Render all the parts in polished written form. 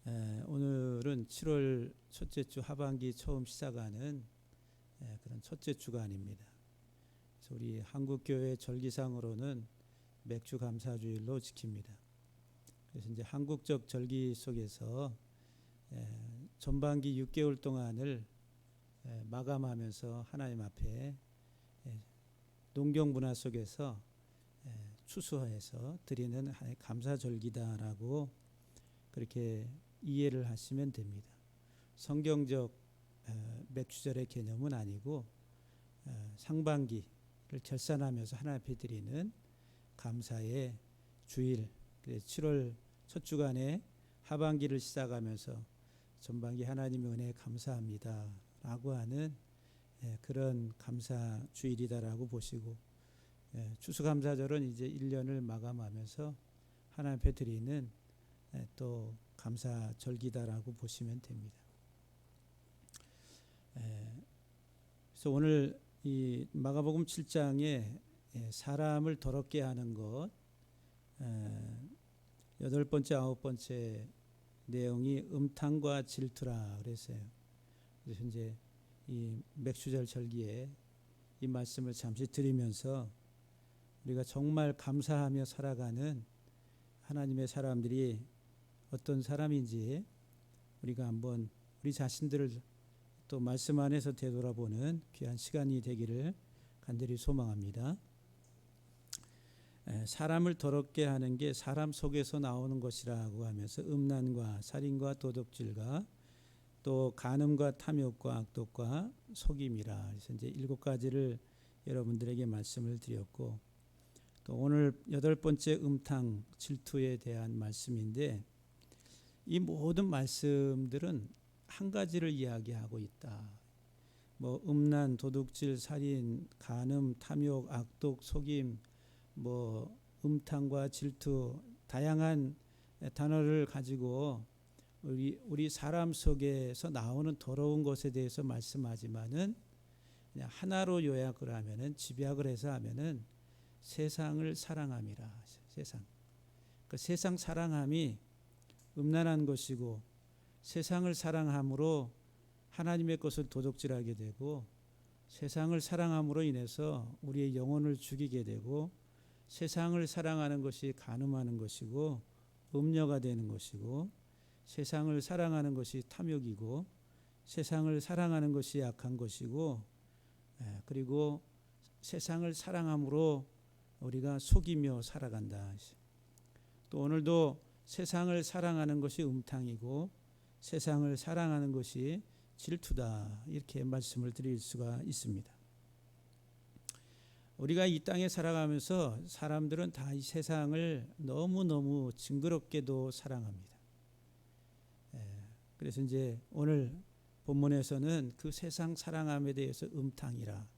오늘은 7월 첫째 주 하반기 처음 시작하는 그런 첫째 주간입니다. 그래서 우리 한국교회 절기상으로는 맥주 감사주일로 지킵니다. 그래서 이제 한국적 절기 속에서 전반기 6개월 동안을 마감하면서 하나님 앞에 농경 문화 속에서 추수해서 드리는 하나님의 감사절기다라고 그렇게 이해를 하시면 됩니다. 성경적 맥주절의 개념은 아니고 상반기를 결산하면서 하나님 앞에 드리는 감사의 주일, 7월 첫 주간에 하반기를 시작하면서 전반기 하나님의 은혜에 감사합니다 라고 하는 그런 감사 주일이다라고 보시고, 추수감사절은 이제 1년을 마감하면서 하나님 앞에 드리는 또 감사 절기다라고 보시면 됩니다. 그래서 오늘 이 마가복음 7장에 사람을 더럽게 하는 것, 8번째, 9번째 내용이 음탕과 질투라 그랬어요. 그래서 이제 이 맥주절 절기에 이 말씀을 잠시 드리면서 우리가 정말 감사하며 살아가는 하나님의 사람들이 어떤 사람인지 우리가 한번 우리 자신들을 또 말씀 안에서 되돌아보는 귀한 시간이 되기를 간절히 소망합니다. 사람을 더럽게 하는 게 사람 속에서 나오는 것이라고 하면서 음란과 살인과 도둑질과 또 간음과 탐욕과 악독과 속임이라. 그래서 이제 7가지를 여러분들에게 말씀을 드렸고, 또 오늘 8번째 음탕 질투에 대한 말씀인데, 이 모든 말씀들은 한 가지를 이야기하고 있다. 뭐 음란, 도둑질, 살인, 간음, 탐욕, 악독, 속임, 뭐 음탕과 질투, 다양한 단어를 가지고 우리 사람 속에서 나오는 더러운 것에 대해서 말씀하지만은 그냥 하나로 요약을 하면은, 집약을 해서 하면은 세상을 사랑함이라. 세상. 그 세상 사랑함이 음란한 것이고, 세상을 사랑함으로 하나님의 것을 도둑질하게 되고, 세상을 사랑함으로 인해서 우리의 영혼을 죽이게 되고, 세상을 사랑하는 것이 간음하는 것이고 음녀가 되는 것이고, 세상을 사랑하는 것이 탐욕이고, 세상을 사랑하는 것이 약한 것이고, 그리고 세상을 사랑함으로 우리가 속이며 살아간다. 또 오늘도 세상을 사랑하는 것이 음탕이고 세상을 사랑하는 것이 질투다, 이렇게 말씀을 드릴 수가 있습니다. 우리가 이 땅에 살아가면서 사람들은 다 이 세상을 너무너무 징그럽게도 사랑합니다. 그래서 이제 오늘 본문에서는 그 세상 사랑함에 대해서 음탕이라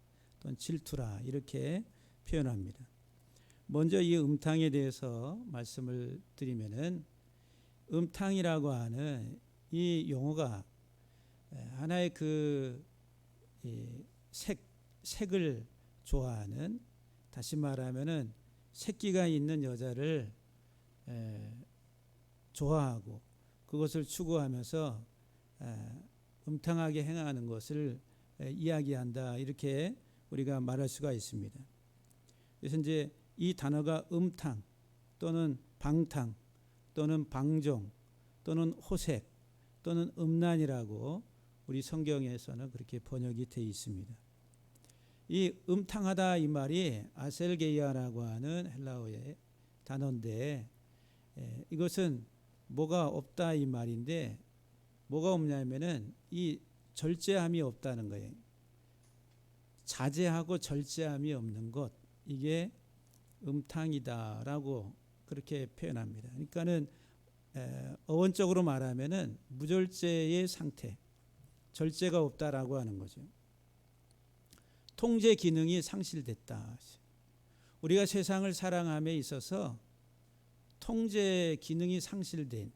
또는 질투라 이렇게 표현합니다. 먼저 이 음탕에 대해서 말씀을 드리면은, 음탕이라고 하는 이 용어가 하나의 그 색을 좋아하는, 다시 말하면은 새끼가 있는 여자를 좋아하고 그것을 추구하면서 음탕하게 행하는 것을 이야기한다, 이렇게 우리가 말할 수가 있습니다. 그래서 이제 이 단어가 음탕 또는 방탕 또는 방종 또는 호색 또는 음란이라고 우리 성경에서는 그렇게 번역이 되어 있습니다. 이 음탕하다 이 말이 아셀게이아라고 하는 헬라어의 단어인데, 이것은 뭐가 없다 이 말인데, 뭐가 없냐면은 이 절제함이 없다는 거예요. 자제하고 절제함이 없는 것, 이게 음탕이다라고 그렇게 표현합니다. 그러니까는 어원적으로 말하면은 무절제의 상태, 절제가 없다라고 하는 거죠. 통제 기능이 상실됐다. 우리가 세상을 사랑함에 있어서 통제 기능이 상실된,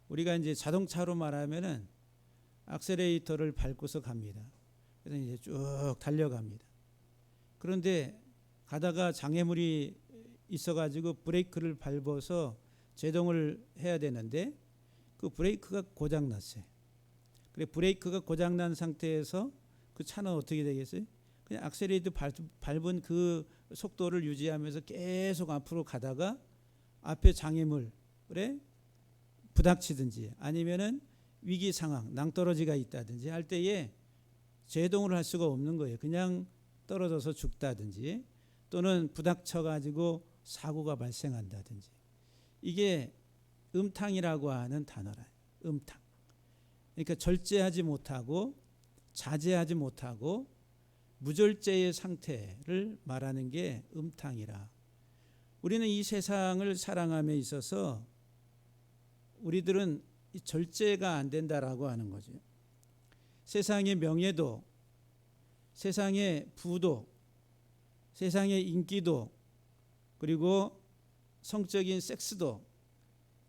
우리가 이제 자동차로 말하면은 악셀레이터를 밟고서 갑니다. 그래서 이제 쭉 달려갑니다. 그런데 가다가 장애물이 있어가지고 브레이크를 밟아서 제동을 해야 되는데 그 브레이크가 고장 났어요. 그래 브레이크가 고장 난 상태에서 그 차는 어떻게 되겠어요? 그냥 악셀레이터 밟은 그 속도를 유지하면서 계속 앞으로 가다가 앞에 장애물에 부닥치든지 아니면은 위기 상황, 낭떠러지가 있다든지 할 때에 제동을 할 수가 없는 거예요. 그냥 떨어져서 죽다든지 또는 부닥쳐 가지고 사고가 발생한다든지. 이게 음탕이라고 하는 단어라. 음탕. 그러니까 절제하지 못하고 자제하지 못하고 무절제의 상태를 말하는 게 음탕이라. 우리는 이 세상을 사랑함에 있어서 우리들은 절제가 안 된다라고 하는 거죠. 세상의 명예도, 세상의 부도, 세상의 인기도, 그리고 성적인 섹스도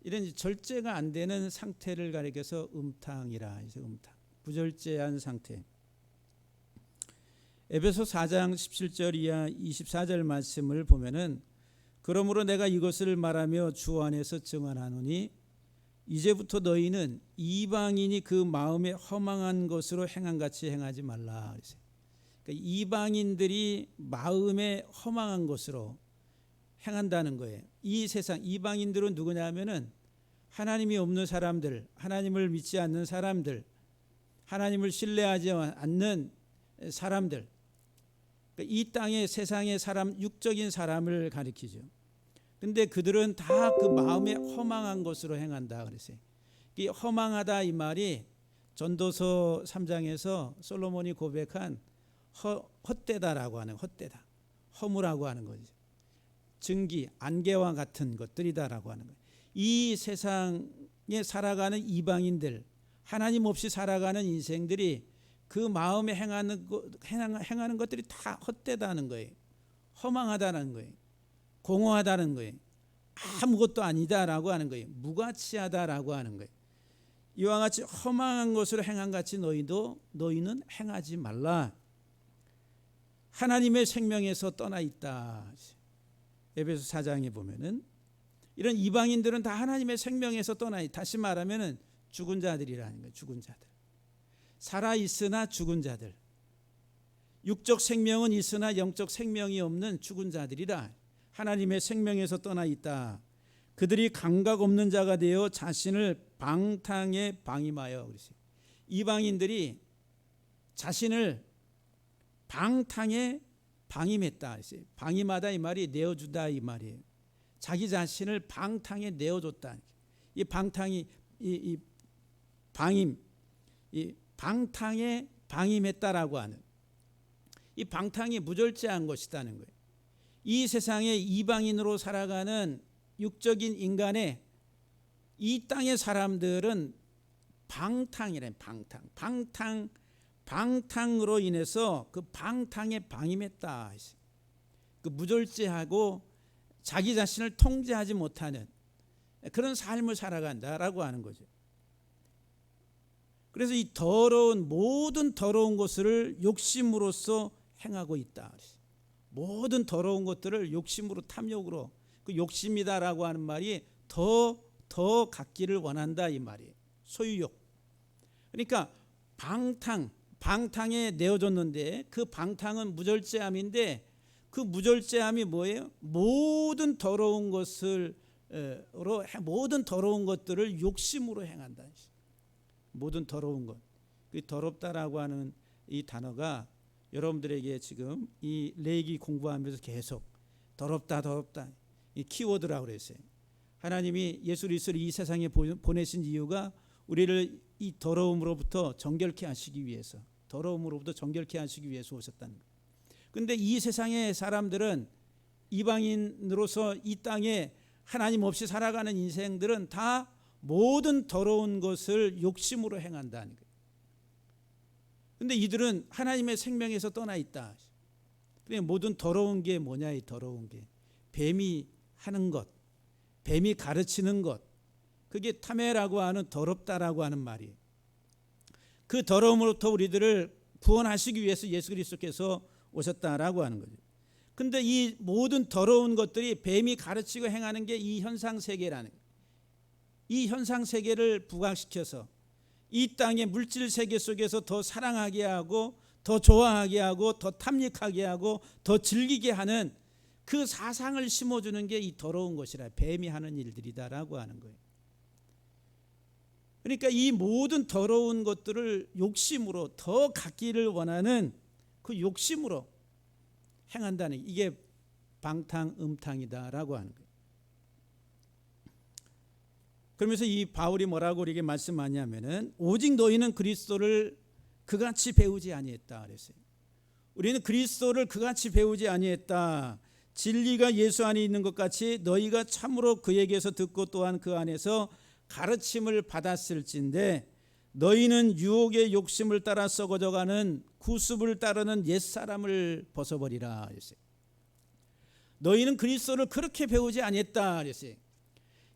이런 절제가 안 되는 상태를 가리켜서 음탕이라 해서 음탕, 부절제한 상태. 에베소 4장 17절 이하 24절 말씀을 보면은 그러므로 내가 이것을 말하며 주 안에서 증언하노니 이제부터 너희는 이방인이 그 마음에 허망한 것으로 행한 같이 행하지 말라. 그러니까 이방인들이 마음에 허망한 것으로 행한다는 거예요. 이 세상 이방인들은 누구냐면은 하나님이 없는 사람들, 하나님을 믿지 않는 사람들, 하나님을 신뢰하지 않는 사람들. 그러니까 이 땅의 세상의 사람, 육적인 사람을 가리키죠. 근데 그들은 다 그 마음에 허망한 것으로 행한다 그랬어요. 이 허망하다 이 말이 전도서 3장에서 솔로몬이 고백한 헛되다라고 하는 헛되다, 허무라고 하는 거죠. 증기, 안개와 같은 것들이다라고 하는 거예요. 이 세상에 살아가는 이방인들, 하나님 없이 살아가는 인생들이 그 마음에 행하는 것들이 다 헛되다는 거예요. 허망하다는 거예요. 공허하다는 거예요. 아무것도 아니다라고 하는 거예요. 무가치하다라고 하는 거예요. 이와 같이 허망한 것으로 행한 같이 너희는 행하지 말라. 하나님의 생명에서 떠나 있다. 에베소 4장에 보면은 이런 이방인들은 다 하나님의 생명에서 떠나 있다. 다시 말하면은 죽은 자들이라는 거예요. 죽은 자들. 살아 있으나 죽은 자들. 육적 생명은 있으나 영적 생명이 없는 죽은 자들이라. 하나님의 생명에서 떠나 있다. 그들이 감각 없는 자가 되어 자신을 방탕에 방임하여 그랬어요. 이방인들이 자신을 방탕에 방임했다. 방임하다 이 말이 내어주다 이 말이에요. 자기 자신을 방탕에 내어줬다. 이 방탕이 이 방임, 이 방탕에 방임했다라고 하는 이 방탕이 무절제한 것이라는 거예요. 이 세상에 이방인으로 살아가는 육적인 인간의 이 땅의 사람들은 방탕이래. 방탕으로 인해서 그 방탕에 방임했다. 그 무절제하고 자기 자신을 통제하지 못하는 그런 삶을 살아간다라고 하는 거죠. 그래서 이 모든 더러운 것을 욕심으로써 행하고 있다. 모든 더러운 것들을 욕심으로 탐욕으로 그 욕심이다라고 하는 말이 더 갖기를 원한다 이 말이에요. 소유욕. 그러니까 방탕에 내어줬는데 그 방탕은 무절제함인데 그 무절제함이 뭐예요? 모든 더러운 것들을 욕심으로 행한다. 모든 더러운 것. 그 더럽다라고 하는 이 단어가 여러분들에게 지금 이 레위기 공부하면서 계속 더럽다 이 키워드라고 그랬어요. 하나님이 예수 그리스도를 이 세상에 보내신 이유가 우리를 이 더러움으로부터 정결케 하시기 위해서 오셨다는 거예요. 그런데 이 세상의 사람들은 이방인으로서 이 땅에 하나님 없이 살아가는 인생들은 다 모든 더러운 것을 욕심으로 행한다는 거예요. 그런데 이들은 하나님의 생명에서 떠나 있다. 모든 더러운 게 뭐냐? 이 더러운 게 뱀이 하는 것, 뱀이 가르치는 것, 그게 타메라고 하는 더럽다라고 하는 말이에요. 그 더러움으로부터 우리들을 구원하시기 위해서 예수 그리스도께서 오셨다라고 하는 거죠. 근데 이 모든 더러운 것들이 뱀이 가르치고 행하는 게 이 현상 세계라는 거예요. 이 현상 세계를 부각시켜서 이 땅의 물질 세계 속에서 더 사랑하게 하고 더 좋아하게 하고 더 탐닉하게 하고 더 즐기게 하는 그 사상을 심어주는 게 이 더러운 것이라, 뱀이 하는 일들이다라고 하는 거예요. 그러니까 이 모든 더러운 것들을 욕심으로 더 갖기를 원하는 그 욕심으로 행한다는, 이게 방탕음탕이다라고 하는 거예요. 그러면서 이 바울이 뭐라고 우리에게 말씀하냐면은 오직 너희는 그리스도를 그같이 배우지 아니했다 그랬어요. 우리는 그리스도를 그같이 배우지 아니했다. 진리가 예수 안에 있는 것 같이 너희가 참으로 그에게서 듣고 또한 그 안에서 가르침을 받았을진데 너희는 유혹의 욕심을 따라 썩어져가는 구습을 따르는 옛사람을 벗어버리라 그랬어요. 너희는 그리스도를 그렇게 배우지 아니했다 그랬어요.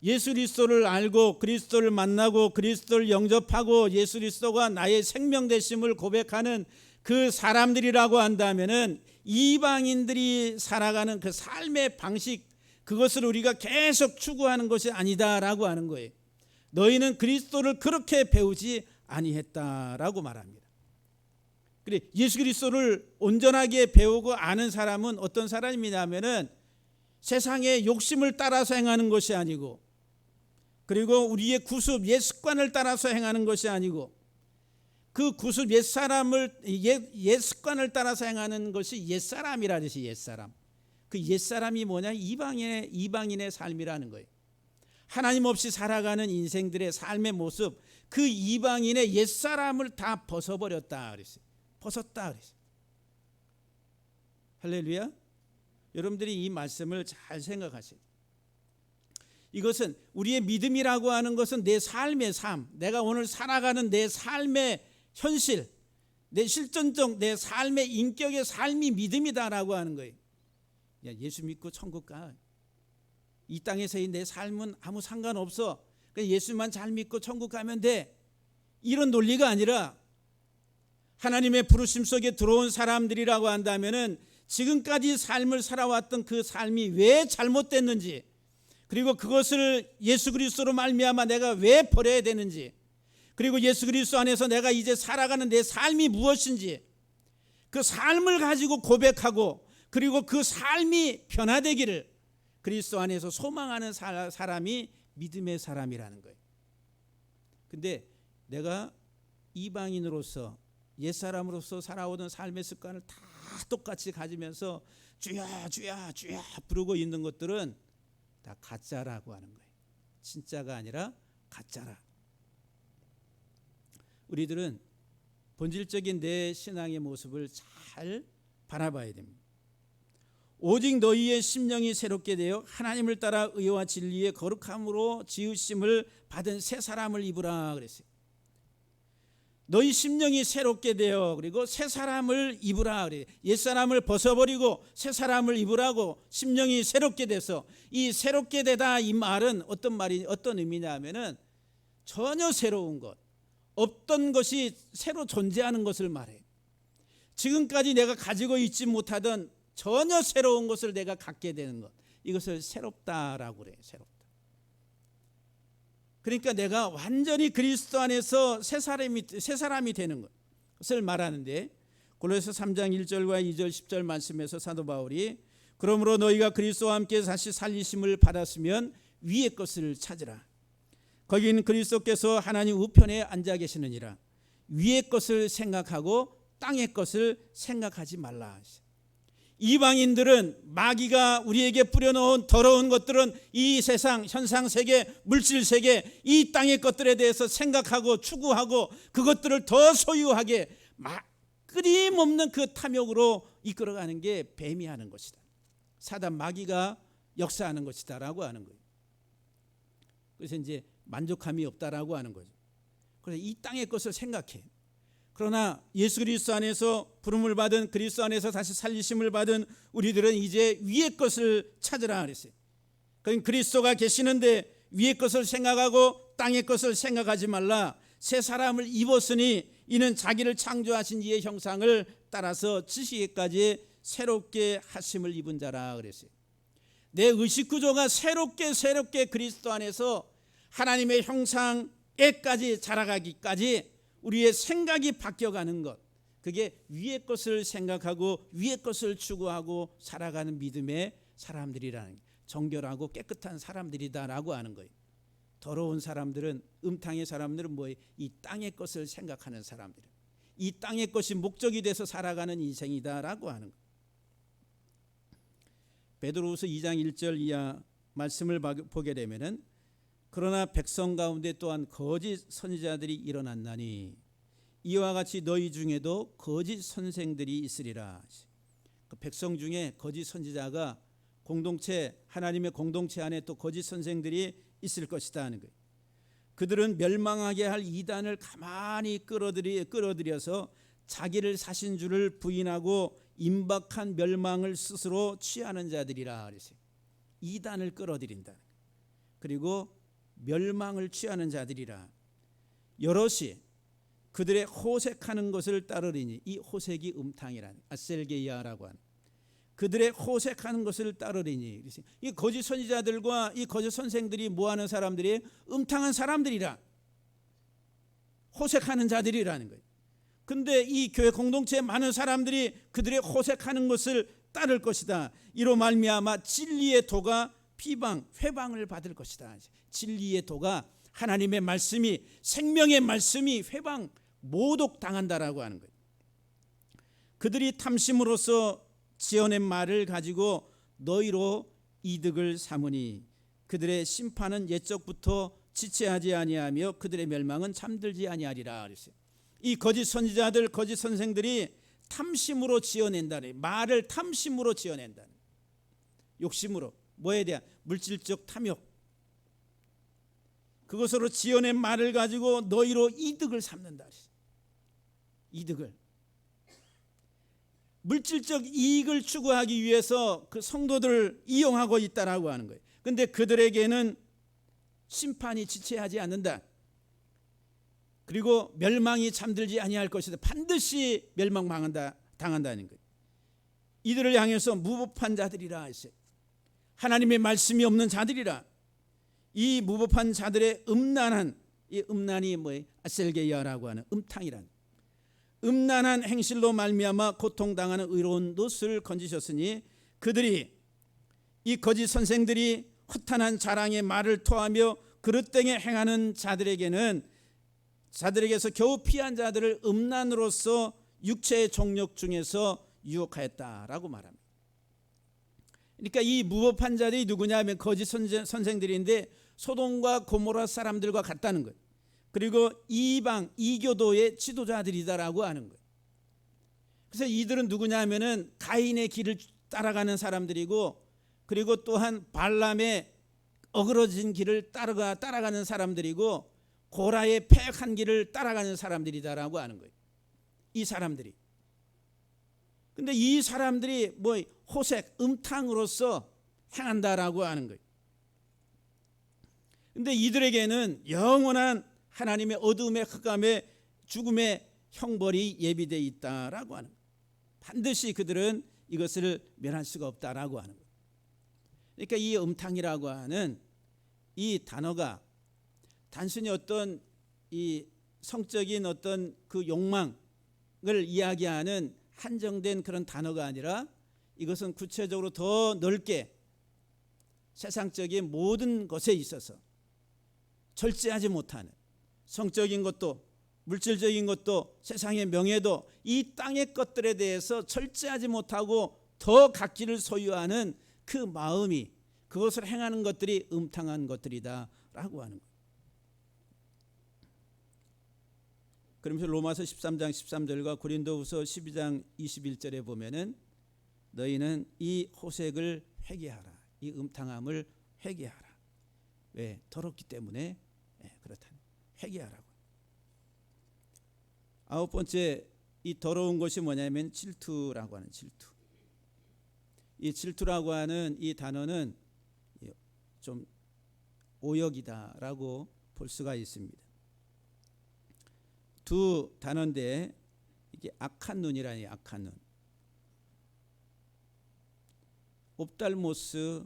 예수 그리스도를 알고 그리스도를 만나고 그리스도를 영접하고 예수 그리스도가 나의 생명 되심을 고백하는 그 사람들이라고 한다면은 이방인들이 살아가는 그 삶의 방식, 그것을 우리가 계속 추구하는 것이 아니다라고 하는 거예요. 너희는 그리스도를 그렇게 배우지 아니했다라고 말합니다. 그래, 예수 그리스도를 온전하게 배우고 아는 사람은 어떤 사람이냐면은 세상의 욕심을 따라서 행하는 것이 아니고, 그리고 우리의 구습 옛 습관을 따라서 행하는 것이 아니고, 그 구습 옛 사람을 옛 습관을 따라서 행하는 것이 옛 사람이라 그러지. 옛 사람. 그 옛 사람이 뭐냐? 이방인의 삶이라는 거예요. 하나님 없이 살아가는 인생들의 삶의 모습, 그 이방인의 옛 사람을 다 벗어버렸다 그랬어요. 벗었다 그랬어요. 할렐루야. 여러분들이 이 말씀을 잘 생각하세요. 이것은 우리의 믿음이라고 하는 것은 내 삶의 삶, 내가 오늘 살아가는 내 삶의 현실, 내 실존적 내 삶의 인격의 삶이 믿음이다라고 하는 거예요. 야, 예수 믿고 천국 가. 이 땅에서의 내 삶은 아무 상관없어. 그냥 예수만 잘 믿고 천국 가면 돼. 이런 논리가 아니라 하나님의 부르심 속에 들어온 사람들이라고 한다면은 지금까지 삶을 살아왔던 그 삶이 왜 잘못됐는지, 그리고 그것을 예수 그리스도로 말미암아 내가 왜 버려야 되는지, 그리고 예수 그리스도 안에서 내가 이제 살아가는 내 삶이 무엇인지, 그 삶을 가지고 고백하고 그리고 그 삶이 변화되기를 그리스도 안에서 소망하는 사람이 믿음의 사람이라는 거예요. 근데 내가 이방인으로서 옛사람으로서 살아오던 삶의 습관을 다 똑같이 가지면서 주야 주야 주야 부르고 있는 것들은 다 가짜라고 하는 거예요. 진짜가 아니라 가짜라. 우리들은 본질적인 내 신앙의 모습을 잘 바라봐야 됩니다. 오직 너희의 심령이 새롭게 되어 하나님을 따라 의와 진리의 거룩함으로 지으심을 받은 새 사람을 입으라 그랬어요. 너희 심령이 새롭게 되어 그리고 새 사람을 입으라 그래. 옛사람을 벗어버리고 새 사람을 입으라고, 심령이 새롭게 돼서, 이 새롭게 되다 이 말은 어떤 의미냐면은 전혀 새로운 것, 없던 것이 새로 존재하는 것을 말해. 지금까지 내가 가지고 있지 못하던 전혀 새로운 것을 내가 갖게 되는 것, 이것을 새롭다라고 그래요. 새롭다. 그러니까 내가 완전히 그리스도 안에서 새 사람이 되는 것을 말하는데, 골로새 3장 1절과 2절 10절 말씀에서 사도 바울이 그러므로 너희가 그리스도와 함께 다시 살리심을 받았으면 위의 것을 찾으라. 거기는 그리스도께서 하나님 우편에 앉아 계시느니라. 위의 것을 생각하고 땅의 것을 생각하지 말라. 이방인들은 마귀가 우리에게 뿌려놓은 더러운 것들은 이 세상, 현상세계, 물질세계, 이 땅의 것들에 대해서 생각하고 추구하고 그것들을 더 소유하게 끊임없는 그 탐욕으로 이끌어가는 게 뱀이 하는 것이다. 사단 마귀가 역사하는 것이다 라고 하는 거예요. 그래서 이제 만족함이 없다라고 하는 거죠. 그래서 이 땅의 것을 생각해. 그러나 예수 그리스도 안에서 부름을 받은, 그리스도 안에서 다시 살리심을 받은 우리들은 이제 위의 것을 찾으라 그랬어요. 그러니까 그리스도가 계시는데 위의 것을 생각하고 땅의 것을 생각하지 말라. 새 사람을 입었으니 이는 자기를 창조하신 이의 형상을 따라서 지식에까지 새롭게 하심을 입은 자라 그랬어요. 내 의식 구조가 새롭게 그리스도 안에서 하나님의 형상에까지 자라가기까지 우리의 생각이 바뀌어가는 것, 그게 위의 것을 생각하고 위의 것을 추구하고 살아가는 믿음의 사람들이라는, 정결하고 깨끗한 사람들이다라고 하는 거예요. 더러운 사람들은, 음탕의 사람들은 뭐예요? 이 땅의 것을 생각하는 사람들, 이 땅의 것이 목적이 돼서 살아가는 인생이다라고 하는 거예요. 베드로후서 2장 1절 이하 말씀을 보게 되면은, 그러나 백성 가운데 또한 거짓 선지자들이 일어났나니 이와 같이 너희 중에도 거짓 선생들이 있으리라. 그 백성 중에 거짓 선지자가 공동체, 하나님의 공동체 안에 또 거짓 선생들이 있을 것이다 하는 거예요. 그들은 멸망하게 할 이단을 가만히 끌어들여서 자기를 사신 줄을 부인하고 임박한 멸망을 스스로 취하는 자들이라 그랬어요. 이단을 끌어들인다. 그리고 멸망을 취하는 자들이라. 여럿이 그들의 호색하는 것을 따르리니, 이 호색이 음탕이란 아셀게이아라고 하는, 그들의 호색하는 것을 따르리니, 이 거짓 선지자들과 이 거짓 선생들이 뭐하는 사람들이? 음탕한 사람들이라, 호색하는 자들이라는 거예요. 근데 이 교회 공동체에 많은 사람들이 그들의 호색하는 것을 따를 것이다. 이로 말미암아 진리의 도가 비방, 회방을 받을 것이다. 진리의 도가, 하나님의 말씀이, 생명의 말씀이 회방, 모독 당한다라고 하는 거예요. 그들이 탐심으로써 지어낸 말을 가지고 너희로 이득을 삼으니 그들의 심판은 옛적부터 지체하지 아니하며 그들의 멸망은 잠들지 아니하리라 그랬어요. 이 거짓 선지자들, 거짓 선생들이 탐심으로 지어낸다는, 말을 탐심으로 지어낸다는, 욕심으로, 뭐에 대한? 물질적 탐욕, 그것으로 지어낸 말을 가지고 너희로 이득을 삼는다. 이득을, 물질적 이익을 추구하기 위해서 그 성도들을 이용하고 있다라고 하는 거예요. 그런데 그들에게는 심판이 지체하지 않는다. 그리고 멸망이 잠들지 아니할 것이다. 반드시 당한다는 거예요. 이들을 향해서 무법한 자들이라 했어요. 하나님의 말씀이 없는 자들이라. 이 무법한 자들의 음란한, 이 음란이 뭐예요? 아셀게이아라고 하는 음탕이란, 음란한 행실로 말미암아 고통당하는 의로운 놋을 건지셨으니 그들이, 이 거짓 선생들이 허탄한 자랑의 말을 토하며 그릇되게 행하는 자들에게서 겨우 피한 자들을 음란으로서 육체의 종력 중에서 유혹하였다라고 말합니다. 그러니까 이 무법한 자들이 누구냐 하면 거짓 선생들인데 소돔과 고모라 사람들과 같다는 거예요. 그리고 이방, 이교도의 지도자들이다라고 하는 거예요. 그래서 이들은 누구냐 하면은 가인의 길을 따라가는 사람들이고, 그리고 또한 발람의 어그러진 길을 따라가는 사람들이고, 고라의 패역한 길을 따라가는 사람들이다라고 하는 거예요. 이 사람들이. 근데 이 사람들이 뭐 호색, 음탕으로서 행한다라고 하는 거예요. 근데 이들에게는 영원한 하나님의 어둠의 흑암의 죽음의 형벌이 예비되어 있다라고 하는 거예요. 반드시 그들은 이것을 면할 수가 없다라고 하는 거예요. 그러니까 이 음탕이라고 하는 이 단어가 단순히 어떤 이 성적인 어떤 그 욕망을 이야기하는 한정된 그런 단어가 아니라, 이것은 구체적으로 더 넓게 세상적인 모든 것에 있어서 절제하지 못하는, 성적인 것도 물질적인 것도 세상의 명예도 이 땅의 것들에 대해서 절제하지 못하고 더 갖기를 소유하는 그 마음이, 그것을 행하는 것들이 음탕한 것들이다라고 하는 거예요. 그러면서 로마서 13장 13절과 고린도후서 12장 21절에 보면은 너희는 이 호색을 회개하라, 이 음탕함을 회개하라. 왜? 더럽기 때문에. 그렇다. 회개하라고. 아홉 번째, 이 더러운 것이 뭐냐면 질투라고 하는 질투. 이 질투라고 하는 이 단어는 좀 오역이다라고 볼 수가 있습니다. 두 단어인데 이게 악한 눈이라니, 악한 눈. 옵달모스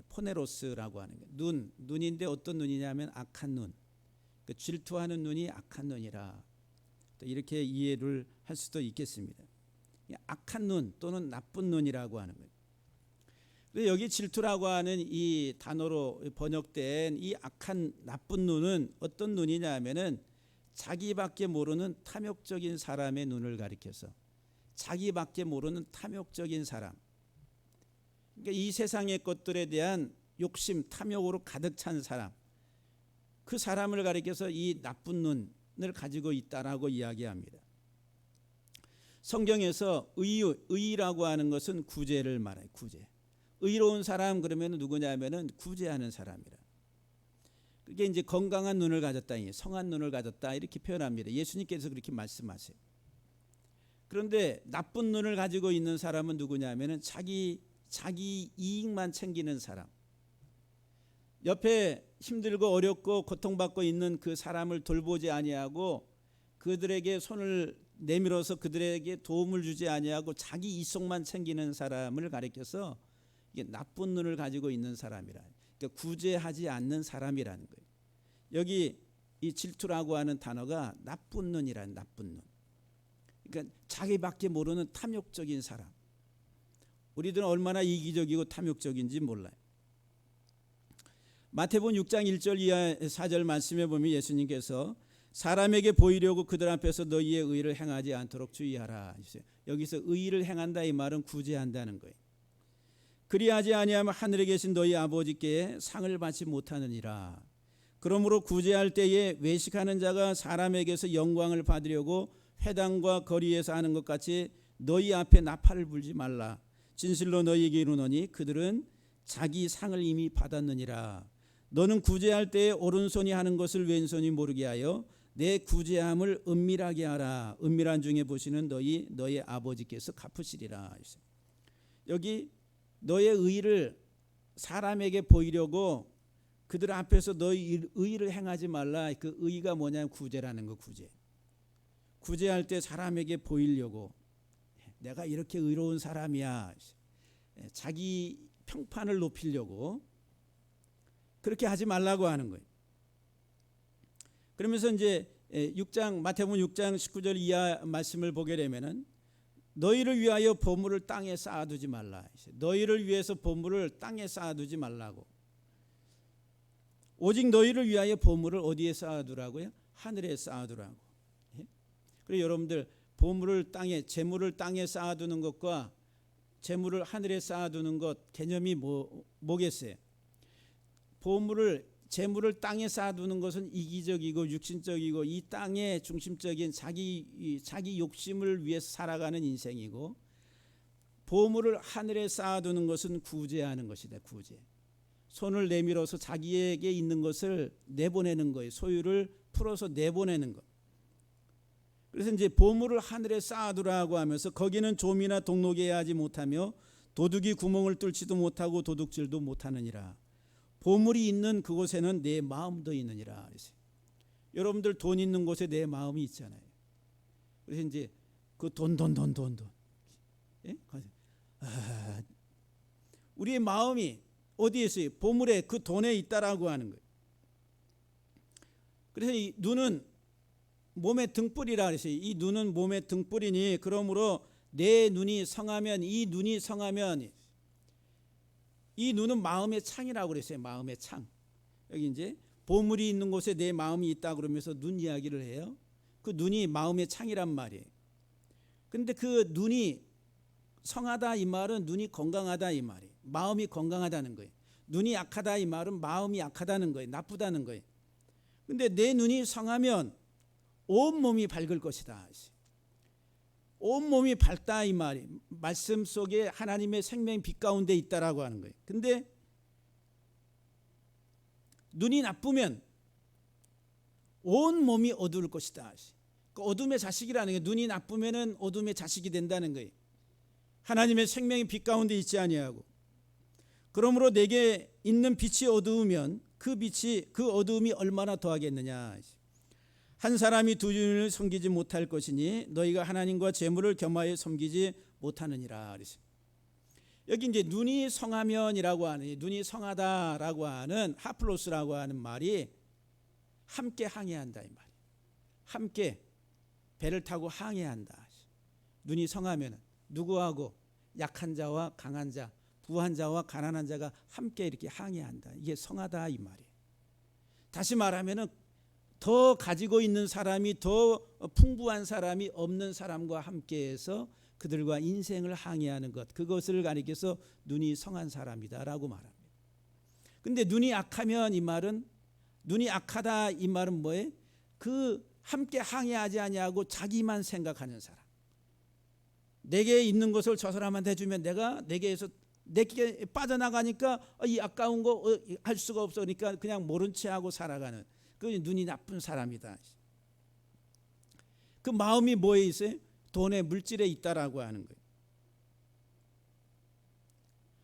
포네로스라고 하는 거예요. 눈인데 어떤 눈이냐면 악한 눈. 질투하는 눈이 악한 눈이라 이렇게 이해를 할 수도 있겠습니다. 악한 눈 또는 나쁜 눈이라고 하는 거예요. 여기 질투라고 하는 이 단어로 번역된 이 악한 나쁜 눈은 어떤 눈이냐 하면은 자기밖에 모르는 탐욕적인 사람의 눈을 가리켜서 자기밖에 모르는 탐욕적인 사람. 그러니까 이 세상의 것들에 대한 욕심, 탐욕으로 가득 찬 사람. 그 사람을 가리켜서 이 나쁜 눈을 가지고 있다라고 이야기합니다. 성경에서 의라고 하는 것은 구제를 말해요. 구제. 의로운 사람 그러면 누구냐면은 구제하는 사람이라. 그게 이제 건강한 눈을 가졌다, 성한 눈을 가졌다 이렇게 표현합니다. 예수님께서 그렇게 말씀하세요. 그런데 나쁜 눈을 가지고 있는 사람은 누구냐면은 자기 이익만 챙기는 사람. 옆에 힘들고 어렵고 고통받고 있는 그 사람을 돌보지 아니하고 그들에게 손을 내밀어서 그들에게 도움을 주지 아니하고 자기 이속만 챙기는 사람을 가리켜서 이게 나쁜 눈을 가지고 있는 사람이라. 그러니까 구제하지 않는 사람이라는 거예요. 여기 이 질투라고 하는 단어가 나쁜 눈이라는 나쁜 눈. 그러니까 자기밖에 모르는 탐욕적인 사람. 우리들은 얼마나 이기적이고 탐욕적인지 몰라요. 마태복음 6장 1절 이하 4절 말씀에 보면 예수님께서 사람에게 보이려고 그들 앞에서 너희의 의를 행하지 않도록 주의하라. 여기서 의를 행한다 이 말은 구제한다는 거예요. 그리하지 아니하면 하늘에 계신 너희 아버지께 상을 받지 못하느니라. 그러므로 구제할 때에 외식하는 자가 사람에게서 영광을 받으려고 회당과 거리에서 하는 것 같이 너희 앞에 나팔을 불지 말라. 진실로 너희에게 이르노니 그들은 자기 상을 이미 받았느니라. 너는 구제할 때에 오른손이 하는 것을 왼손이 모르게 하여 내 구제함을 은밀하게 하라. 은밀한 중에 보시는 너희 아버지께서 갚으시리라. 여기 너의 의를 사람에게 보이려고 그들 앞에서 너희 의를 행하지 말라. 그 의가 뭐냐면 구제라는 거. 구제할 때 사람에게 보이려고 내가 이렇게 의로운 사람이야. 자기 평판을 높이려고 그렇게 하지 말라고 하는 거예요. 그러면서 이제 마태복음 6장 19절 이하 말씀을 보게 되면은 너희를 위하여 보물을 땅에 쌓아두지 말라. 너희를 위해서 보물을 땅에 쌓아두지 말라고. 오직 너희를 위하여 보물을 어디에 쌓아두라고요? 하늘에 쌓아두라고. 그리고 여러분들 보물을 재물을 땅에 쌓아두는 것과 재물을 하늘에 쌓아두는 것 개념이 뭐겠어요? 재물을 땅에 쌓아두는 것은 이기적이고 육신적이고 이 땅의 중심적인 자기 욕심을 위해서 살아가는 인생이고, 보물을 하늘에 쌓아두는 것은 구제하는 것이다. 구제. 손을 내밀어서 자기에게 있는 것을 내보내는 거예요. 소유를 풀어서 내보내는 것. 그래서 이제 보물을 하늘에 쌓아두라고 하면서 거기는 좀이나 동록에 하지 못하며 도둑이 구멍을 뚫지도 못하고 도둑질도 못하느니라. 보물이 있는 그곳에는 내 마음도 있느니라. 여러분들 돈 있는 곳에 내 마음이 있잖아요. 그래서 이제 그 돈. 예? 우리의 마음이 어디에 있어요? 보물에 그 돈에 있다라고 하는 거예요. 그래서 이 눈은 몸의 등불이라 그랬어요. 이 눈은 몸의 등불이니 그러므로 내 눈이 성하면 이 눈은 마음의 창이라고 그랬어요. 마음의 창. 여기 이제 보물이 있는 곳에 내 마음이 있다 그러면서 눈 이야기를 해요. 그 눈이 마음의 창이란 말이에요. 그런데 그 눈이 성하다 이 말은 눈이 건강하다 이 말이에요. 마음이 건강하다는 거예요. 눈이 약하다 이 말은 마음이 약하다는 거예요. 나쁘다는 거예요. 그런데 내 눈이 성하면 온몸이 밝을 것이다. 온몸이 밝다 이 말이 말씀 속에 하나님의 생명 빛 가운데 있다라고 하는 거예요. 근데 눈이 나쁘면 온몸이 어두울 것이다. 그 어둠의 자식이라는 게 눈이 나쁘면은 어둠의 자식이 된다는 거예요. 하나님의 생명이 빛 가운데 있지 아니하고, 그러므로 내게 있는 빛이 어두우면 그 어두움이 얼마나 더하겠느냐. 한 사람이 두 주인을 섬기지 못할 것이니 너희가 하나님과 재물을 겸하여 섬기지 못하느니라. 여기 이제 눈이 성하면이라고 하는, 눈이 성하다라고 하는 하플로스라고 하는 말이 함께 항해한다 이 말이에요. 함께 배를 타고 항해한다. 눈이 성하면은 누구하고? 약한 자와 강한 자, 부한 자와 가난한 자가 함께 이렇게 항해한다. 이게 성하다 이 말이에요. 다시 말하면은 더 가지고 있는 사람이, 더 풍부한 사람이 없는 사람과 함께해서 그들과 인생을 항해하는 것, 그것을 가리켜서 눈이 성한 사람이다라고 말합니다. 근데 눈이 악하면 이 말은, 눈이 악하다 이 말은 뭐예요? 그 함께 항해하지 아니하고 자기만 생각하는 사람. 내게 있는 것을 저 사람한테 주면 내가 내게에서 내게 빠져나가니까 이 아까운 거 할 수가 없으니까 그냥 모른 채 하고 살아가는, 그 눈이 나쁜 사람이다. 그 마음이 뭐에 있어요? 돈에, 물질에 있다라고 하는 거예요.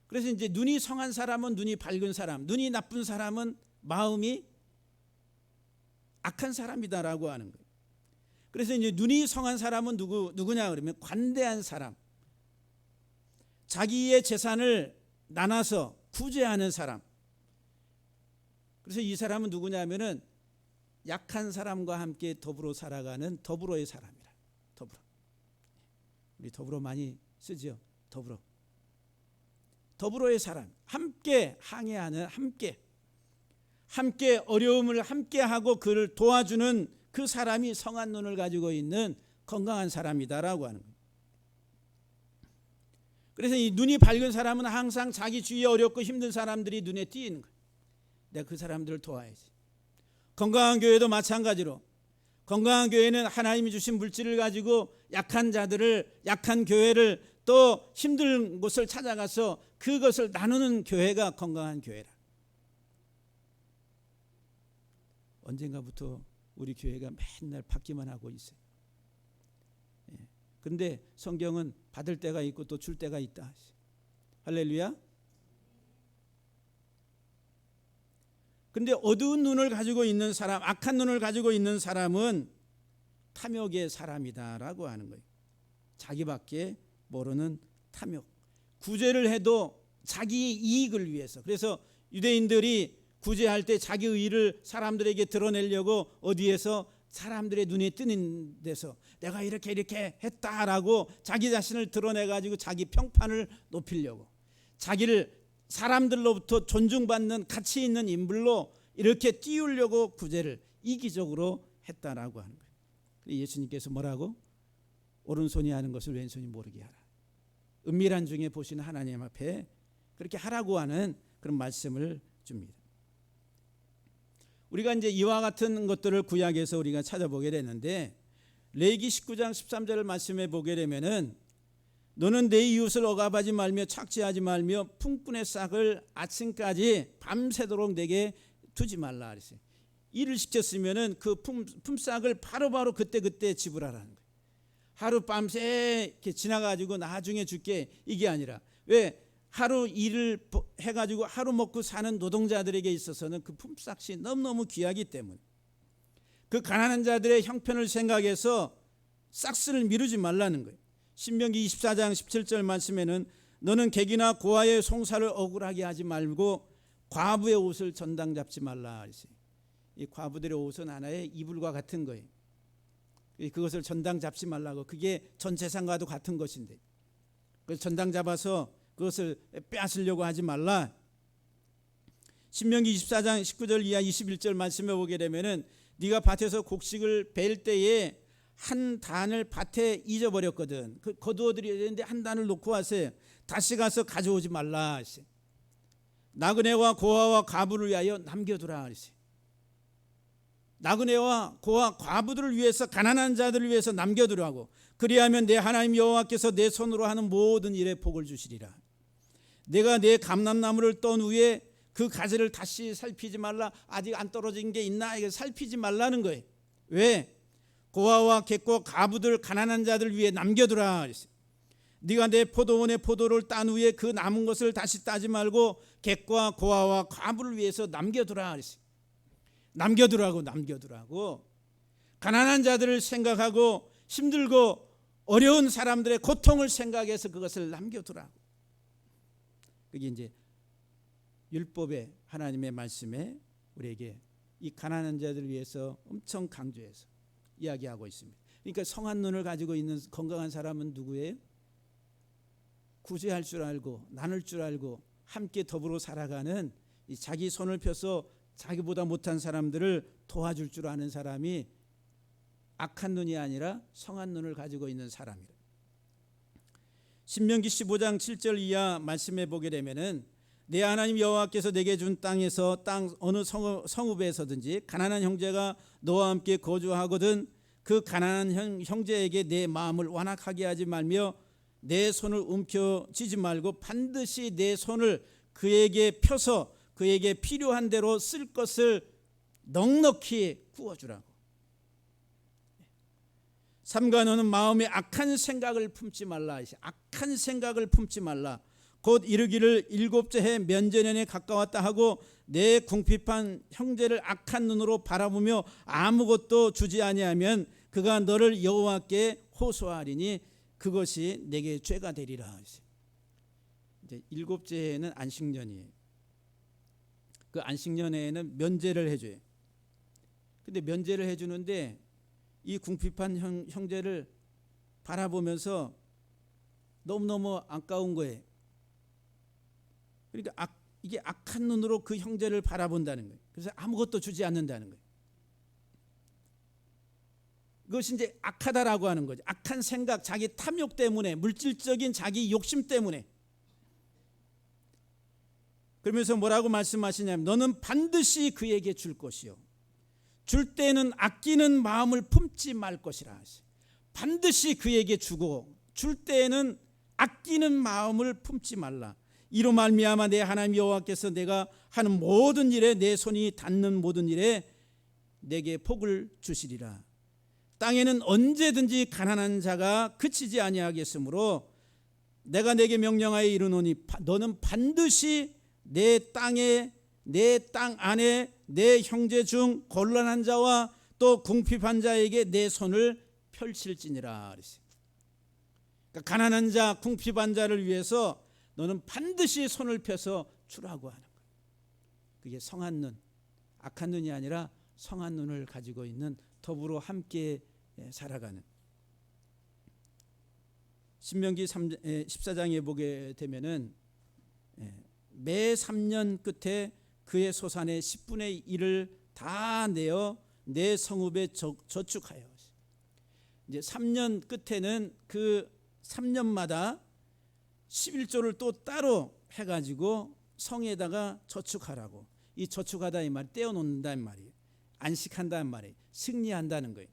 그래서 이제 눈이 성한 사람은 눈이 밝은 사람, 눈이 나쁜 사람은 마음이 악한 사람이다라고 하는 거예요. 그래서 이제 눈이 성한 사람은 누구냐 그러면 관대한 사람, 자기의 재산을 나눠서 구제하는 사람. 그래서 이 사람은 누구냐면은 약한 사람과 함께 더불어 살아가는 더불어의 사람이라. 더불어. 우리 더불어 많이 쓰죠. 더불어의 사람, 함께 항해하는, 함께 어려움을 함께 하고 그를 도와주는 그 사람이 성한 눈을 가지고 있는 건강한 사람이다라고 하는 거예요. 그래서 이 눈이 밝은 사람은 항상 자기 주위에 어렵고 힘든 사람들이 눈에 띄는 거예요. 내가 그 사람들을 도와야지. 건강한 교회도 마찬가지로, 건강한 교회는 하나님이 주신 물질을 가지고 약한 자들을, 약한 교회를, 또 힘든 곳을 찾아가서 그것을 나누는 교회가 건강한 교회라. 언젠가부터 우리 교회가 맨날 받기만 하고 있어요. 그런데 성경은 받을 때가 있고 또 줄 때가 있다. 할렐루야. 근데 어두운 눈을 가지고 있는 사람, 악한 눈을 가지고 있는 사람은 탐욕의 사람이다라고 하는 거예요. 자기밖에 모르는 탐욕. 구제를 해도 자기 이익을 위해서. 그래서 유대인들이 구제할 때 자기 의의를 사람들에게 드러내려고 어디에서 사람들의 눈에 뜨는 데서 내가 이렇게 했다라고 자기 자신을 드러내가지고 자기 평판을 높이려고, 자기를 사람들로부터 존중받는 가치 있는 인물로 이렇게 띄우려고 구제를 이기적으로 했다라고 하는 거예요. 예수님께서 뭐라고? 오른손이 하는 것을 왼손이 모르게 하라. 은밀한 중에 보시는 하나님 앞에 그렇게 하라고 하는 그런 말씀을 줍니다. 우리가 이제 이와 같은 것들을 구약에서 우리가 찾아보게 되는데, 레위기 19장 13절을 말씀해 보게 되면은 너는 내 이웃을 억압하지 말며 착취하지 말며 품꾼의 싹을 아침까지 밤새도록 내게 두지 말라 그랬어요. 일을 시켰으면은 그 품삯을 바로바로 그때 지불하라는 거예요. 하루 밤새 이렇게 지나가지고 나중에 줄게, 이게 아니라, 왜? 하루 일을 해가지고 하루 먹고 사는 노동자들에게 있어서는 그 품삯이 너무너무 귀하기 때문에 그 가난한 자들의 형편을 생각해서 싹스를 미루지 말라는 거예요. 신명기 24장 17절 말씀에는 너는 객이나 고아의 송사를 억울하게 하지 말고 과부의 옷을 전당 잡지 말라 그랬어요. 이 과부들의 옷은 하나의 이불과 같은 거예요. 그것을 전당 잡지 말라고, 그게 전 재산과도 같은 것인데 그래서 전당 잡아서 그것을 빼앗으려고 하지 말라. 신명기 24장 19절 이하 21절 말씀해 보게 되면은 네가 밭에서 곡식을 벨 때에 한 단을 밭에 잊어버렸거든. 그 거두어드려야 되는데 한 단을 놓고 왔어요. 다시 가서 가져오지 말라 하세요. 나그네와 고아와 과부를 위하여 남겨두라 하세요. 나그네와 고아 과부들을 위해서, 가난한 자들을 위해서 남겨두라고. 그리하면 내 하나님 여호와께서 내 손으로 하는 모든 일에 복을 주시리라. 내가 내 감람나무를 떤 후에 그 가지를 다시 살피지 말라. 아직 안 떨어진 게 있나? 이거 살피지 말라는 거예요. 왜? 고아와 객과 과부들, 가난한 자들 위해 남겨두라. 네가 내 포도원의 포도를 딴 후에 그 남은 것을 다시 따지 말고 객과 고아와 과부를 위해서 남겨두라. 남겨두라고. 가난한 자들을 생각하고 힘들고 어려운 사람들의 고통을 생각해서 그것을 남겨두라고. 그게 이제 율법의 하나님의 말씀에 우리에게 이 가난한 자들을 위해서 엄청 강조해서 이야기하고 있습니다. 그러니까 성한 눈을 가지고 있는 건강한 사람은 누구예요? 구제할 줄 알고 나눌 줄 알고 함께 더불어 살아가는, 이 자기 손을 펴서 자기보다 못한 사람들을 도와줄 줄 아는 사람이 악한 눈이 아니라 성한 눈을 가지고 있는 사람이라. 신명기 15장 7절 이하 말씀해 보게 되면은 내 하나님 여호와께서 내게 준 땅에서 땅 어느 성읍에서든지 가난한 형제가 너와 함께 거주하거든 그 가난한 형제에게 내 마음을 완악하게 하지 말며 내 손을 움켜쥐지 말고 반드시 내 손을 그에게 펴서 그에게 필요한 대로 쓸 것을 넉넉히 구워주라고. 삼가 너는 마음에 악한 생각을 품지 말라. 악한 생각을 품지 말라. 곧 이르기를 일곱째 해 면제년에 가까웠다 하고 내 궁핍한 형제를 악한 눈으로 바라보며 아무것도 주지 아니하면 그가 너를 여호와께 호소하리니 그것이 내게 죄가 되리라. 이제 일곱째 해는 안식년이에요. 그 안식년에는 면제를 해줘요. 근데 면제를 해주는데 이 궁핍한 형제를 바라보면서 너무너무 아까운 거예요. 그러니까 이게 악한 눈으로 그 형제를 바라본다는 거예요. 그래서 아무것도 주지 않는다는 거예요. 그것이 이제 악하다라고 하는 거죠. 악한 생각, 자기 탐욕 때문에, 물질적인 자기 욕심 때문에. 그러면서 뭐라고 말씀하시냐면 너는 반드시 그에게 줄 것이요 줄 때는 아끼는 마음을 품지 말 것이라. 반드시 그에게 주고 줄 때에는 아끼는 마음을 품지 말라. 이로 말미암아 내 하나님 여호와께서 내가 하는 모든 일에 내 손이 닿는 모든 일에 내게 복을 주시리라. 땅에는 언제든지 가난한 자가 그치지 아니하겠으므로 내가 내게 명령하여 이르노니 너는 반드시 내 땅 안에 내 형제 중 곤란한 자와 또 궁핍한 자에게 내 손을 펼칠지니라. 그러니까 가난한 자, 궁핍한 자를 위해서 너는 반드시 손을 펴서 주라고 하는 거예요. 그게 성한 눈, 악한 눈이 아니라 성한 눈을 가지고 있는, 더불어 함께 살아가는. 신명기 14장에 보게 되면은 매 3년 끝에 그의 소산의 10분의 1을 다 내어 내 성읍에 저축하여. 이제 3년 끝에는 그 3년마다 11조를 또 따로 해가지고 성에다가 저축하라고. 이 저축하다 이 말 떼어놓는다는 말이에요. 안식한다는 말이에요. 승리한다는 거예요.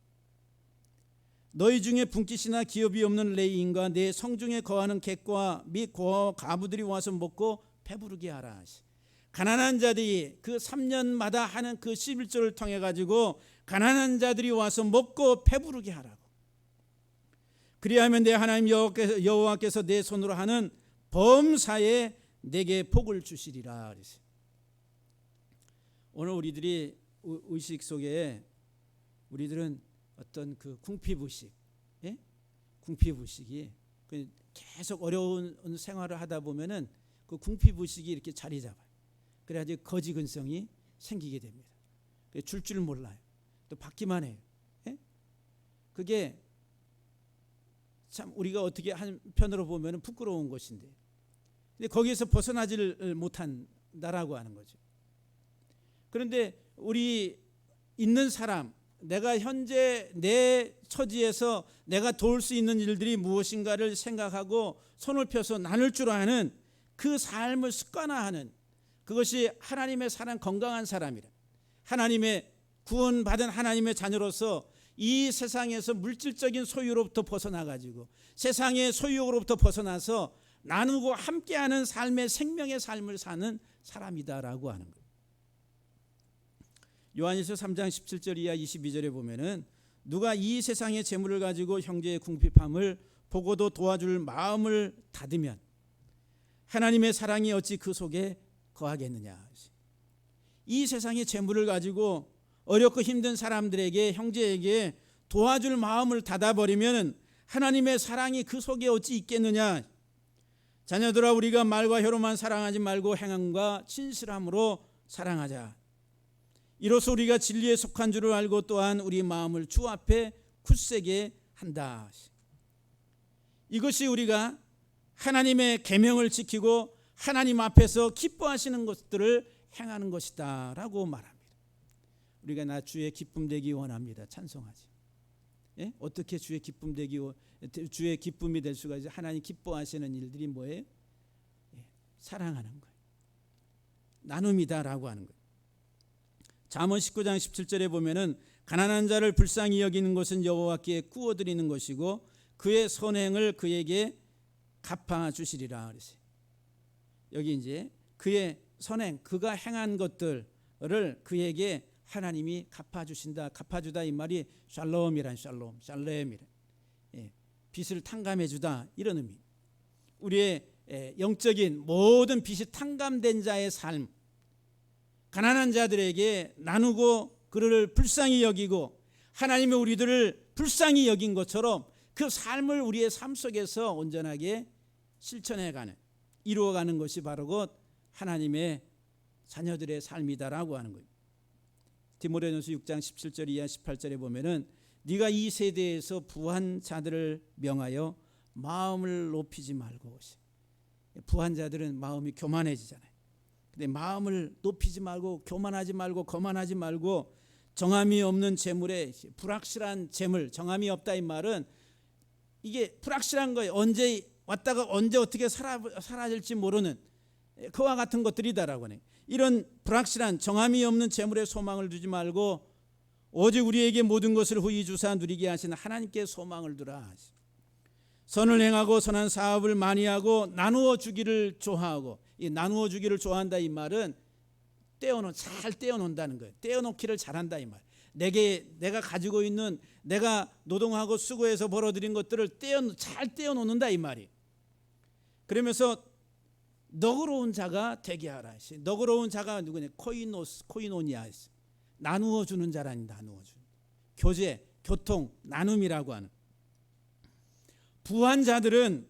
너희 중에 분깃이나 기업이 없는 레위인과 내 성중에 거하는 객과 및 가부들이 와서 먹고 배부르게 하라. 가난한 자들이 그 3년마다 하는 그 11조를 통해 가지고 가난한 자들이 와서 먹고 배부르게 하라고. 그리하면 내 하나님 여호와께서 내 손으로 하는 범사에 내게 복을 주시리라. 오늘 우리들이 의식 속에 우리들은 어떤 그 궁핍의식, 궁핍의식이 계속 어려운 생활을 하다 보면은 그 궁핍의식이 이렇게 자리 잡아요. 그래야지 거지근성이 생기게 됩니다. 줄 줄 몰라요. 또 받기만 해요. 그게 참 우리가 어떻게 한편으로 보면 부끄러운 것인데, 근데 거기에서 벗어나지를 못한다라고 하는 거죠. 그런데 우리 있는 사람, 내가 현재 내 처지에서 내가 도울 수 있는 일들이 무엇인가를 생각하고 손을 펴서 나눌 줄 아는 그 삶을 습관화하는, 그것이 하나님의 사람, 건강한 사람이라. 하나님의 구원받은 하나님의 자녀로서 이 세상에서 물질적인 소유로부터 벗어나가지고 세상의 소유로부터 벗어나서 나누고 함께하는 삶의 생명의 삶을 사는 사람이다라고 하는 거예요. 요한일서 3장 17절 이하 22절에 보면은 누가 이 세상의 재물을 가지고 형제의 궁핍함을 보고도 도와줄 마음을 닫으면 하나님의 사랑이 어찌 그 속에 거하겠느냐. 이 세상의 재물을 가지고 어렵고 힘든 사람들에게, 형제에게 도와줄 마음을 닫아버리면 하나님의 사랑이 그 속에 어찌 있겠느냐. 자녀들아 우리가 말과 혀로만 사랑하지 말고 행함과 진실함으로 사랑하자. 이로써 우리가 진리에 속한 줄을 알고 또한 우리 마음을 주 앞에 굳세게 한다. 이것이 우리가 하나님의 계명을 지키고 하나님 앞에서 기뻐하시는 것들을 행하는 것이다 라고 말합니다. 우리가 나 주의 기쁨 되기 원합니다. 찬송하지. 예? 어떻게 주의 기쁨 주의 기쁨이 될 수가 있어요? 하나님 기뻐하시는 일들이 뭐예요? 예, 사랑하는 거예요. 나눔이다라고 하는 거예요. 잠언 19장 17절에 보면은 가난한 자를 불쌍히 여기는 것은 여호와께 구워드리는 것이고 그의 선행을 그에게 갚아 주시리라 그랬어요. 여기 이제 그의 선행, 그가 행한 것들을 그에게 하나님이 갚아주신다. 갚아주다 이 말이 샬롬이란 샬렘이란 빚을 탕감해주다 이런 의미. 우리의 영적인 모든 빚이 탕감된 자의 삶, 가난한 자들에게 나누고 그를 불쌍히 여기고 하나님이 우리들을 불쌍히 여긴 것처럼 그 삶을 우리의 삶 속에서 온전하게 실천해가는, 이루어가는 것이 바로 곧 하나님의 자녀들의 삶이다라고 하는 거예요. 디모데전서 6장 17절 이하 18절에 보면은 네가 이 세대에서 부한 자들을 명하여 마음을 높이지 말고. 부한 자들은 마음이 교만해지잖아요. 근데 마음을 높이지 말고, 교만하지 말고, 거만하지 말고, 정함이 없는 재물에 불확실한 재물, 정함이 없다 이 말은 이게 불확실한 거예요. 언제 왔다가 언제 어떻게 사라질지 모르는 그와 같은 것들이다라고 하네. 이런 불확실한 정함이 없는 재물에 소망을 두지 말고 오직 우리에게 모든 것을 후히 주사 누리게 하시는 하나님께 소망을 두라. 선을 행하고 선한 사업을 많이 하고 나누어 주기를 좋아하고, 이 나누어 주기를 좋아한다 이 말은 잘 떼어놓는다는 거예요. 떼어놓기를 잘한다 이 말. 내가 가지고 있는, 내가 노동하고 수고해서 벌어들인 것들을 잘 떼어놓는다 이 말이. 그러면서 너그러운 자가 되게 하라. 너그러운 자가 누구냐? 코이노니아. 나누어 주는 자라니. 나누어 주는 교제, 교통, 나눔이라고 하는. 부한 자들은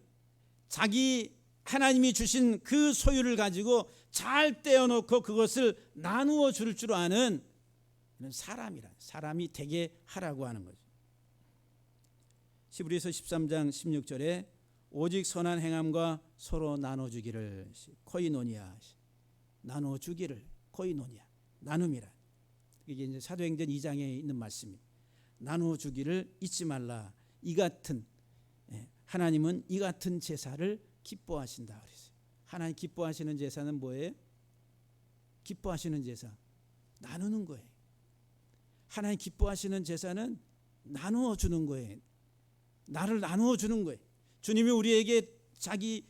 자기 하나님이 주신 그 소유를 가지고 잘 떼어놓고 그것을 나누어 줄 줄 아는 사람이 되게 하라고 하는 거죠. 히브리서 13장 16절에 오직 선한 행함과 서로 나눠주기를, 코이노니아, 나눠주기를, 코이노니아, 나눔이라. 이게 이제 사도행전 2장에 있는 말씀입니다. 나눠주기를 잊지 말라. 이 같은, 하나님은 이 같은 제사를 기뻐하신다 그랬어요. 하나님 기뻐하시는 제사는 뭐예요? 기뻐하시는 제사, 나누는 거예요. 하나님 기뻐하시는 제사는 나누어 주는 거예요. 나를 나누어 주는 거예요. 주님이 우리에게 자기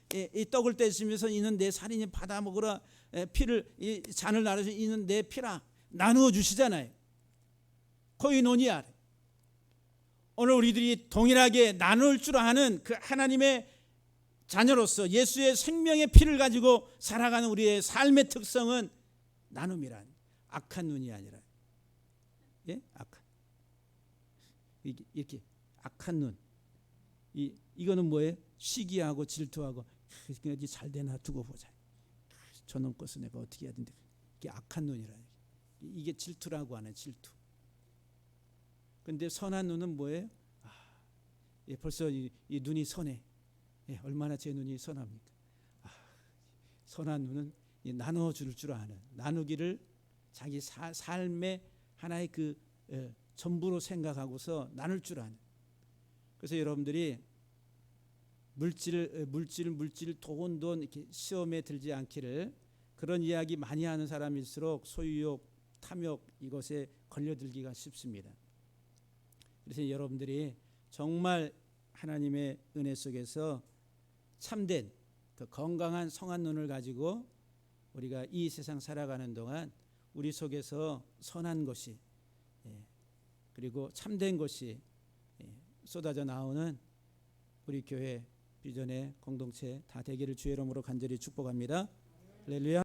떡을 떼시면서 이는 내 살이니 받아 먹으라, 피를 잔을 나누시 이는 내 피라 나누어 주시잖아요. 코이노니아. 오늘 우리들이 동일하게 나눌 줄 아는 그 하나님의 자녀로서 예수의 생명의 피를 가지고 살아가는 우리의 삶의 특성은 나눔이란, 악한 눈이 아니라, 악한, 이렇게 악한 눈. 이거는 뭐예요? 시기하고 질투하고, 어디 잘 되나 두고 보자. 저놈 것은 내가 어떻게 해야 되는데. 이게 악한 눈이라. 이게 질투라고 하는 질투. 근데 선한 눈은 뭐예요? 벌써 이 눈이 선해. 얼마나 제 눈이 선합니까? 선한 눈은 나누어 줄 아는, 나누기를 자기 삶의 하나의 그 전부로 생각하고서 나눌 줄 아는. 그래서 여러분들이 물질, 돈 이렇게 시험에 들지 않기를, 그런 이야기 많이 하는 사람일수록 소유욕, 탐욕 이것에 걸려들기가 쉽습니다. 그래서 여러분들이 정말 하나님의 은혜 속에서 참된 그 건강한 성한 눈을 가지고 우리가 이 세상 살아가는 동안 우리 속에서 선한 것이, 그리고 참된 것이 쏟아져 나오는 우리 교회 비전의 공동체 다 되기를 주의 이름으로 간절히 축복합니다. 할렐루야.